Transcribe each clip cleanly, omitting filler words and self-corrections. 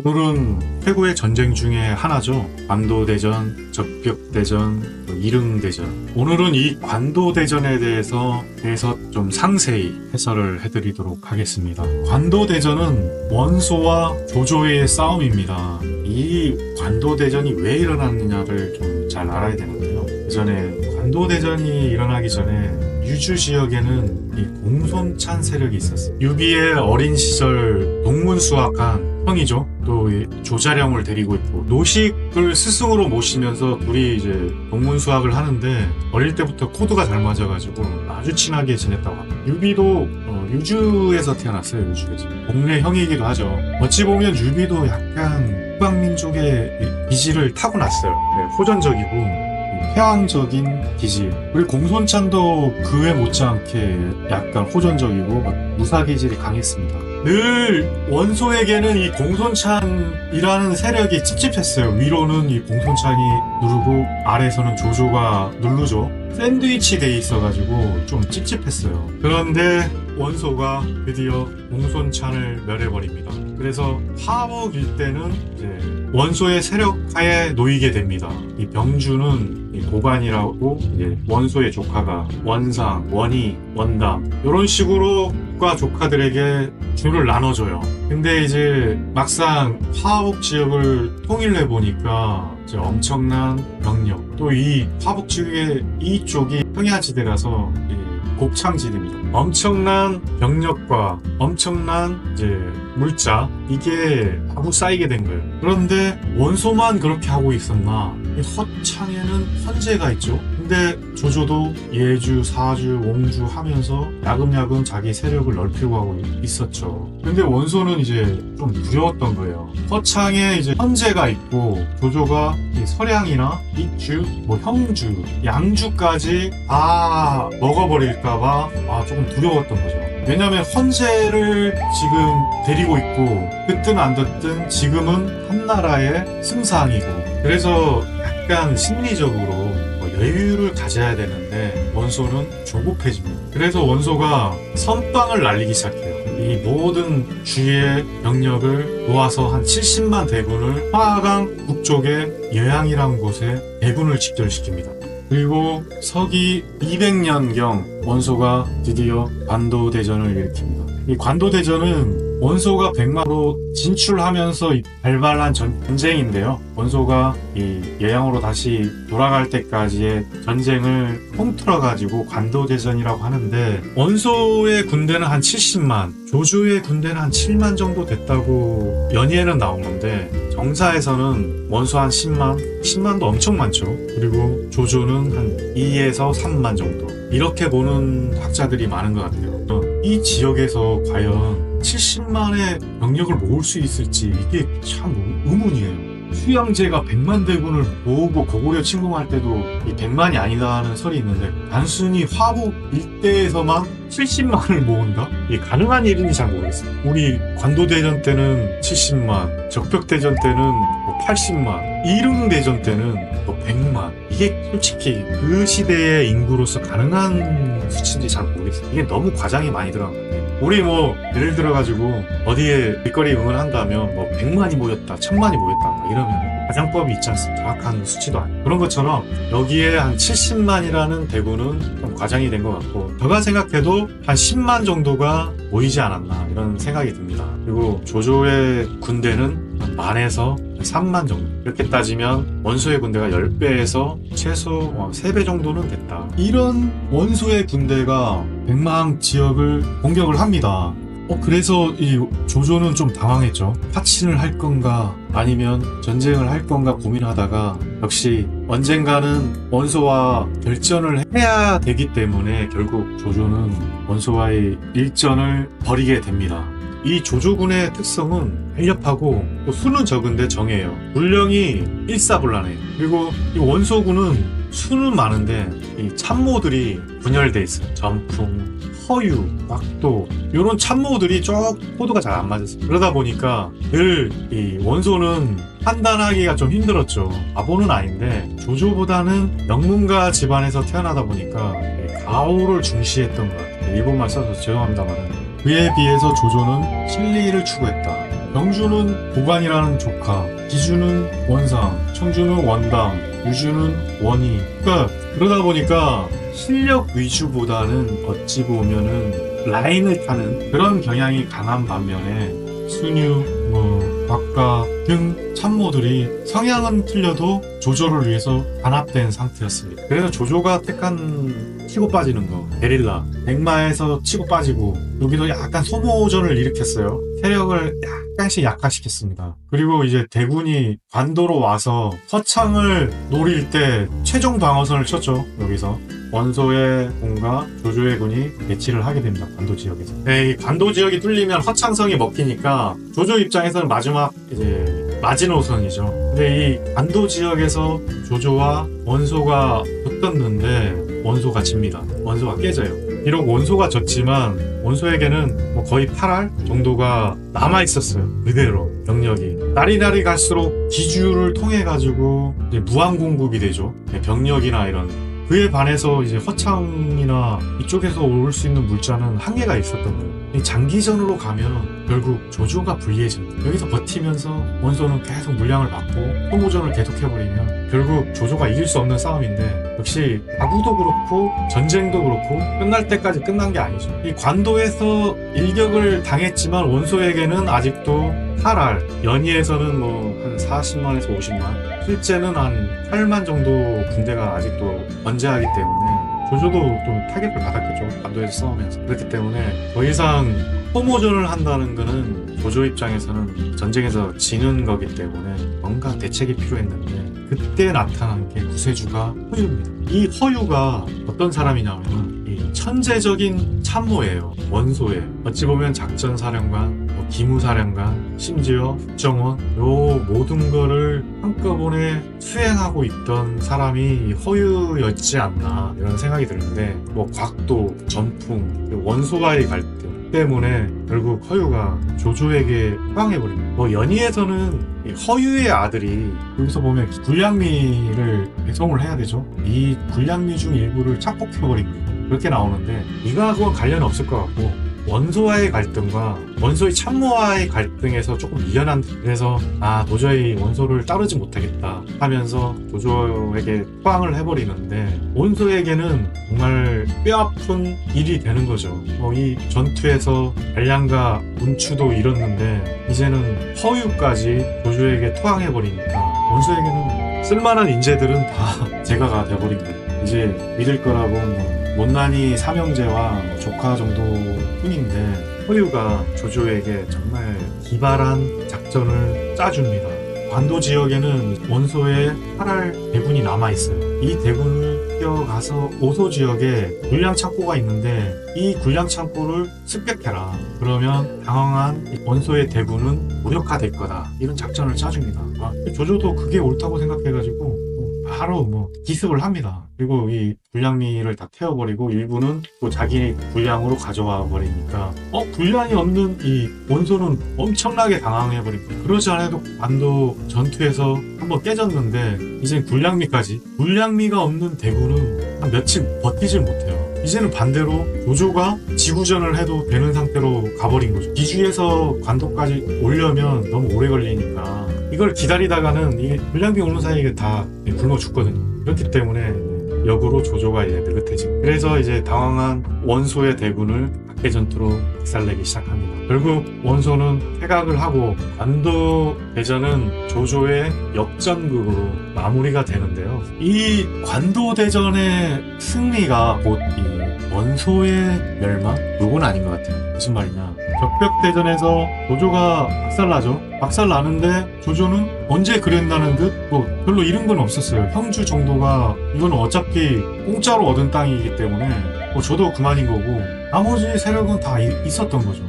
오늘은 최고의 전쟁 중에 하나죠. 관도대전, 적벽대전, 이릉대전. 오늘은 이 관도대전에 대해서 좀 상세히 해설을 해드리도록 하겠습니다. 관도대전은 원소와 조조의 싸움입니다. 이 관도대전이 왜 일어났느냐를 좀 잘 알아야 되는데요. 예전에 관도대전이 일어나기 전에 유주 지역에는 이 공손찬 세력이 있었어요. 유비의 어린 시절 동문수학한 형이죠. 또 조자룡을 데리고 있고 노식을 스승으로 모시면서 둘이 이제 동문수학을 하는데 어릴 때부터 코드가 잘 맞아가지고 아주 친하게 지냈다고 합니다. 유비도 유주에서 태어났어요. 유주에서 동네 형이기도 하죠. 어찌 보면 유비도 약간 북방민족의 기질을 타고났어요. 네, 호전적이고 폐왕적인 기질. 그리고 공손찬도 그에 못지않게 약간 호전적이고 무사 기질이 강했습니다. 늘 원소에게는 이 공손찬이라는 세력이 찝찝했어요. 위로는 이 공손찬이 누르고 아래에서는 조조가 누르죠. 샌드위치 돼 있어가지고 좀 찝찝했어요. 그런데 원소가 드디어 공손찬을 멸해버립니다. 그래서 화목 일대는 이제 원소의 세력하에 놓이게 됩니다. 이 병주는 도관이라고 이제 원소의 조카가 원상, 원희, 원담 이런 식으로 과 조카들에게 줄을 나눠줘요. 근데 이제 막상 화북 지역을 통일해 보니까 이제 엄청난 병력, 또 이 화북 지역의 이쪽이 평야지대라서 곡창지대입니다. 엄청난 병력과 엄청난 이제 물자, 이게 마구 쌓이게 된 거예요. 그런데 원소만 그렇게 하고 있었나? 이 허창에는 헌제가 있죠. 근데 조조도 예주, 사주, 옹주 하면서 야금야금 자기 세력을 넓히고 하고 있었죠. 근데 원소는 이제 좀 두려웠던 거예요. 허창에 이제 헌제가 있고 조조가 이 서량이나 입주, 형주, 양주까지 다 먹어버릴까봐 조금 두려웠던 거죠. 왜냐면 헌제를 지금 데리고 있고 듣든 안 듣든 지금은 한나라의 승상이고, 그래서 약간 심리적으로 여유를 가져야 되는데 원소는 조급해집니다. 그래서 원소가 선빵을 날리기 시작해요. 이 모든 주의 병력을 모아서 한 70만 대군을 화강 북쪽의 여양이라는 곳에 대군을 집결시킵니다. 그리고 서기 200년경 원소가 드디어 관도대전을 일으킵니다. 이 관도대전은 원소가 백마로 진출하면서 발발한 전쟁인데요. 원소가 이 예양으로 다시 돌아갈 때까지의 전쟁을 통틀어가지고 관도대전이라고 하는데, 원소의 군대는 한 70만, 조조의 군대는 한 7만 정도 됐다고 연예에는 나오는데, 정사에서는 원소 한 10만, 10만도 엄청 많죠. 그리고 조조는 한 2에서 3만 정도, 이렇게 보는 학자들이 많은 것 같아요. 이 지역에서 과연 70만의 병력을 모을 수 있을지 이게 참 의문이에요. 휴양제가 100만 대군을 모으고 고구려 침공할 때도 이 100만이 아니다 하는 설이 있는데, 단순히 화북 일대에서만 70만을 모은다? 이게 가능한 일인지 잘 모르겠어요. 우리 관도대전 때는 70만, 적벽대전 때는 80만, 이릉대전 때는 100만. 이게 솔직히 그 시대의 인구로서 가능한 수치인지 잘 모르겠어요. 이게 너무 과장이 많이 들어간 것 같아요. 우리 예를 들어가지고 어디에 길거리 응원한다면 100만이 모였다, 1000만이 모였다 이러면 가장법이 있지 않습니까? 정확한 수치도 아니고. 그런 것처럼 여기에 한 70만이라는 대군은 좀 과장이 된 것 같고, 제가 생각해도 한 10만 정도가 모이지 않았나 이런 생각이 듭니다. 그리고 조조의 군대는 한 만에서 3만 정도, 이렇게 따지면 원소의 군대가 10배에서 최소 3배 정도는 됐다. 이런 원소의 군대가 백마항 지역을 공격을 합니다. 그래서 이 조조는 좀 당황했죠. 파친을 할 건가 아니면 전쟁을 할 건가 고민하다가 역시 언젠가는 원소와 결전을 해야 되기 때문에 결국 조조는 원소와의 일전을 벌이게 됩니다. 이 조조군의 특성은 간렵하고 또 수는 적은데 정해요. 군령이 일사불란해요. 그리고 이 원소군은 수는 많은데 이 참모들이 분열돼 있어요. 전풍, 허유, 막도 이런 참모들이 코드가 잘 안 맞았어요. 그러다 보니까 늘 이 원소는 판단하기가 좀 힘들었죠. 바보는 아닌데 조조보다는 명문가 집안에서 태어나다 보니까 가오를 중시했던 것 같아요. 일본말 써서 죄송합니다만, 그에 비해서 조조는 실리를 추구했다. 병주는 보관이라는 조카, 기주는 원상, 청주는 원당, 유주는 원희. 그러다 보니까 실력 위주보다는 어찌 보면은 라인을 타는 그런 경향이 강한 반면에 순유, 곽가 등 참모들이 성향은 틀려도 조조를 위해서 단합된 상태였습니다. 그래서 조조가 택한 치고 빠지는 거, 게릴라, 백마에서 치고 빠지고 여기서 약간 소모전을 일으켰어요. 세력을 약간씩 약화시켰습니다. 그리고 이제 대군이 관도로 와서 서창을 노릴 때 최종 방어선을 쳤죠. 여기서 원소의 군과 조조의 군이 배치를 하게 됩니다. 관도 지역에서. 이 관도 지역이 뚫리면 허창성이 먹히니까 조조 입장에서는 마지막 이제 마지노선이죠. 근데 이 관도 지역에서 조조와 원소가 붙었는데 원소가 집니다. 원소가 깨져요. 비록 원소가 졌지만 원소에게는 뭐 거의 8알 정도가 남아있었어요. 그대로 병력이. 날이 갈수록 기주를 통해 가지고 무한공급이 되죠. 병력이나 이런. 그에 반해서 이제 허창이나 이쪽에서 올 수 있는 물자는 한계가 있었던 거예요. 장기전으로 가면 결국 조조가 불리해집니다. 여기서 버티면서 원소는 계속 물량을 받고 소모전을 계속해버리면 결국 조조가 이길 수 없는 싸움인데, 역시 야구도 그렇고 전쟁도 그렇고 끝날 때까지 끝난 게 아니죠. 이 관도에서 일격을 당했지만 원소에게는 아직도 8알, 연희에서는 뭐 한 40만에서 50만, 실제는 한 8만 정도 군대가 아직도 건재하기 때문에 조조도 좀 타격을 받았겠죠. 관도에서 싸우면서. 그렇기 때문에 더 이상 소모전을 한다는 거는 조조 입장에서는 전쟁에서 지는 거기 때문에 뭔가 대책이 필요했는데, 그때 나타난 게 구세주가 허유입니다. 이 허유가 어떤 사람이냐면 이 천재적인 참모예요. 원소예요. 어찌 보면 작전사령관, 기무사령관, 심지어 국정원, 요 모든 거를 한꺼번에 수행하고 있던 사람이 허유였지 않나 이런 생각이 드는데, 뭐 곽도, 전풍, 원소와의 갈등 때문에 결국 허유가 조조에게 투항해버립니다. 뭐 연희에서는 이 허유의 아들이, 여기서 보면 불량미를 배송을 해야 되죠. 이 불량미 중 일부를 착복해버립니다. 그렇게 나오는데 이거하고는 관련 없을 것 같고, 원소와의 갈등과 원소의 참모와의 갈등에서 조금 이견한, 그래서 도저히 원소를 따르지 못하겠다 하면서 조조에게 투항을 해버리는데, 원소에게는 정말 뼈아픈 일이 되는 거죠. 이 전투에서 알량과 문추도 잃었는데 이제는 허유까지 조조에게 투항해버리니까 원소에게는 쓸만한 인재들은 다 제거가 돼버린 거예요. 이제 믿을 거라고 못난이 삼형제와 조카 정도 뿐인데, 허유가 조조에게 정말 기발한 작전을 짜줍니다. 관도 지역에는 원소의 8알 대군이 남아있어요. 이 대군을 뛰어가서 오소 지역에 군량 창고가 있는데 이 군량 창고를 습격해라. 그러면 당황한 원소의 대군은 무력화될 거다. 이런 작전을 짜줍니다. 조조도 그게 옳다고 생각해가지고 바로 기습을 합니다. 그리고 이 불량미를 다 태워버리고 일부는 또 자기 불량으로 가져와 버리니까 불량이 없는 이 원소는 엄청나게 당황해버립니다. 그러지 않아도 관도 전투에서 한번 깨졌는데 이제 불량미가 없는 대군은 한 며칠 버티질 못해요. 이제는 반대로 조조가 지구전을 해도 되는 상태로 가버린 거죠. 기주에서 관도까지 오려면 너무 오래 걸리니까 이걸 기다리다가는 이 불량미 오는 사이에 다 굶어 죽거든요. 그렇기 때문에 역으로 조조가 이제 느긋해지고, 그래서 이제 당황한 원소의 대군을 각계 전투로 박살내기 시작합니다. 결국 원소는 퇴각을 하고 관도 대전은 조조의 역전극으로 마무리가 되는데요. 이 관도 대전의 승리가 곧 이 원소의 멸망? 요건 아닌 것 같아요. 무슨 말이냐, 적벽대전에서 조조가 박살나죠. 박살나는데 조조는 언제 그랬나는 듯 별로 잃은 건 없었어요. 형주 정도가, 이건 어차피 공짜로 얻은 땅이기 때문에 저도 그만인 거고, 나머지 세력은 다 있었던 거죠.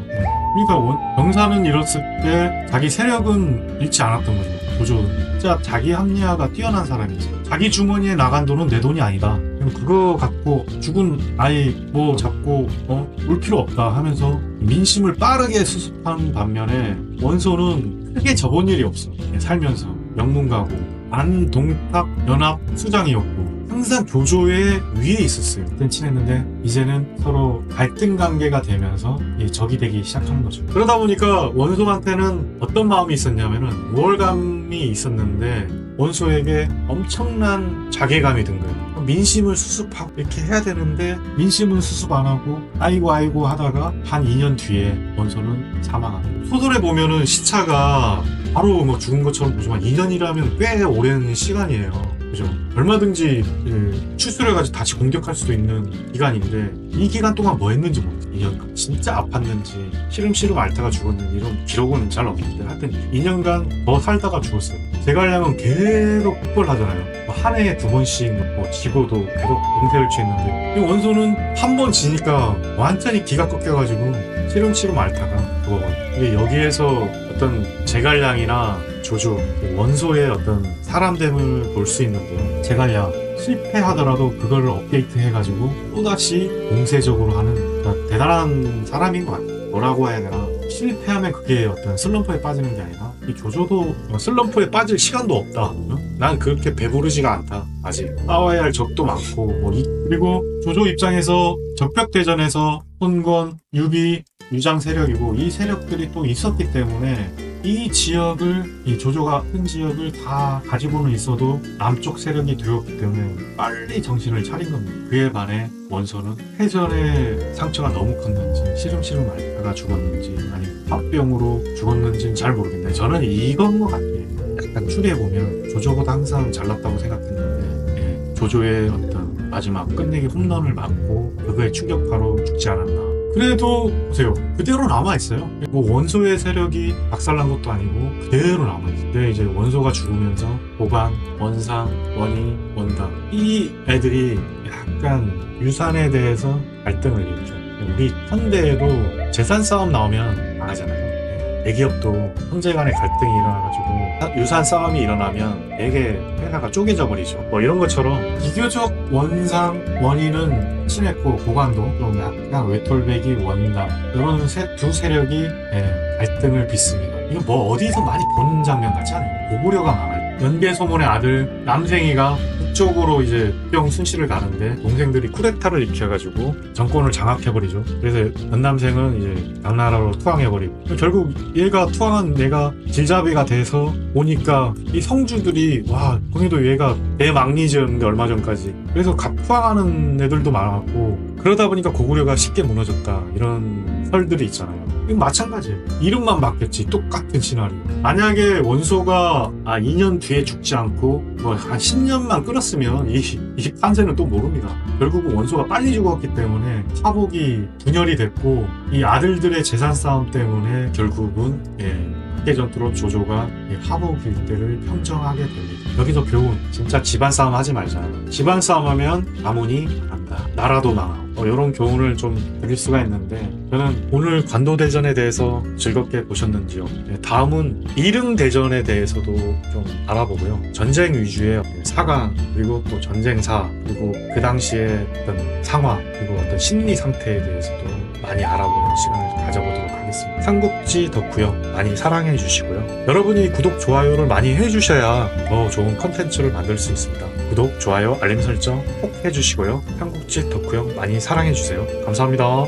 그러니까 병사는 잃었을 때 자기 세력은 잃지 않았던 거죠. 조조는 진짜 자기 합리화가 뛰어난 사람이지. 자기 주머니에 나간 돈은 내 돈이 아니다. 그거 갖고 죽은 아이 잡고 울 필요 없다 하면서 민심을 빠르게 수습한 반면에, 원소는 크게 접은 일이 없어. 살면서 명문가고 안동탁 연합 수장이었고 항상 조조의 위에 있었어요. 그땐 친했는데 이제는 서로 갈등 관계가 되면서 이 적이 되기 시작한 거죠. 그러다 보니까 원소한테는 어떤 마음이 있었냐면은 우월감이 있었는데 원소에게 엄청난 자괴감이 든 거예요. 민심을 수습하고 이렇게 해야 되는데 민심은 수습 안 하고 아이고 하다가 한 2년 뒤에 원소는 사망합니다. 소설에 보면은 시차가 바로 뭐 죽은 것처럼 보지만 2년이라면 꽤 오랜 시간이에요. 그죠? 얼마든지 추스를 가지고 다시 공격할 수도 있는 기간인데 이 기간 동안 뭐 했는지 모르겠어요. 2년간 진짜 아팠는지 시름시름 앓다가 죽었는지 이런 기록은 잘 없는데 하여튼 2년간 더 살다가 죽었어요. 제갈량은 계속 폭발을 하잖아요. 한 해에 2번씩 뭐 지고도 계속 공세를 취했는데 이 원소는 한 번 지니까 완전히 기가 꺾여가지고 시름시름 앓다가 죽어버려요. 근데 여기에서 어떤 제갈량이나 조조, 원소의 어떤 사람됨을 볼 수 있는데요. 제갈량 실패하더라도 그걸 업데이트 해가지고 또다시 공세적으로 하는 그러니까 대단한 사람인 것 같아요. 뭐라고 해야 되나? 실패하면 그게 어떤 슬럼프에 빠지는 게 아니라 이 조조도 슬럼프에 빠질 시간도 없다. 난 그렇게 배부르지가 않다. 아직 싸워야 할 적도 많고 그리고 조조 입장에서 적벽대전에서 혼권, 유비, 유장 세력이고 이 세력들이 또 있었기 때문에 이 지역을 이 조조가 큰 지역을 다 가지고는 있어도 남쪽 세력이 되었기 때문에 빨리 정신을 차린 겁니다. 그에 반해 원소는 해전의 상처가 너무 컸는지 시름시름 앓다가 죽었는지 아니면 화병으로 죽었는지는 잘 모르겠는데 저는 이건 것 같아요. 약간 추리해보면 조조보다 항상 잘났다고 생각했는데 조조의 어떤 마지막 끝내기 홈런을 맞고 그거에 충격파로 죽지 않았나. 그래도 보세요. 그대로 남아있어요. 뭐 원소의 세력이 박살난 것도 아니고 그대로 남아있어요. 근데 이제 원소가 죽으면서 보관, 원상, 원희, 원당 이 애들이 약간 유산에 대해서 갈등을 일으켜. 우리 현대에도 재산 싸움 나오면 망하잖아요. 대기업도 형제 간의 갈등이 일어나가지고 유산 싸움이 일어나면 되게 회사가 쪼개져 버리죠. 뭐 이런 것처럼 비교적 원상, 원희는 친했고 보관도 좀 약간 외톨배기, 원당 이런 두 세력이 갈등을 빚습니다. 이거 뭐 어디서 많이 본 장면 같지 않아요? 고구려가 망할 때 연개소문의 아들 남생이가 북쪽으로 이제 뿅 순시를 가는데 동생들이 쿠데타를 일으켜가지고 정권을 장악해버리죠. 그래서 연남생은 이제 당나라로 투항해버리고 결국 얘가 투항한 얘가 길잡이가 돼서 오니까 이 성주들이 와 거기도 얘가 대망리지였는데 얼마 전까지 그래서 투항하는 애들도 많았고 그러다 보니까 고구려가 쉽게 무너졌다 이런 설들이 있잖아요. 이건 마찬가지예요. 이름만 바뀌었지 똑같은 시나리오. 만약에 원소가 2년 뒤에 죽지 않고 뭐 한 10년만 끌었으면 이 판세는 또 모릅니다. 결국은 원소가 빨리 죽었기 때문에 화복이 분열이 됐고 이 아들들의 재산 싸움 때문에 결국은 학계 전투로 조조가 화복 일대를 평정하게 됩니다. 여기서 교훈 진짜 집안 싸움 하지 말자. 집안 싸움 하면 가문이 간다. 나라도 망하고 이런 교훈을 좀 드릴 수가 있는데 저는 오늘 관도대전에 대해서 즐겁게 보셨는지요? 다음은 이릉대전에 대해서도 좀 알아보고요. 전쟁 위주의 사강 그리고 또 전쟁사 그리고 그 당시의 어떤 상황 그리고 어떤 심리 상태에 대해서도 많이 알아보는 시간을 가져보도록 하겠습니다. 삼국지 덕후요 많이 사랑해 주시고요. 여러분이 구독, 좋아요를 많이 해주셔야 더 좋은 컨텐츠를 만들 수 있습니다. 구독, 좋아요, 알림 설정 꼭 해주시고요. 삼국지 덕후요 많이 사랑해 주세요. 감사합니다.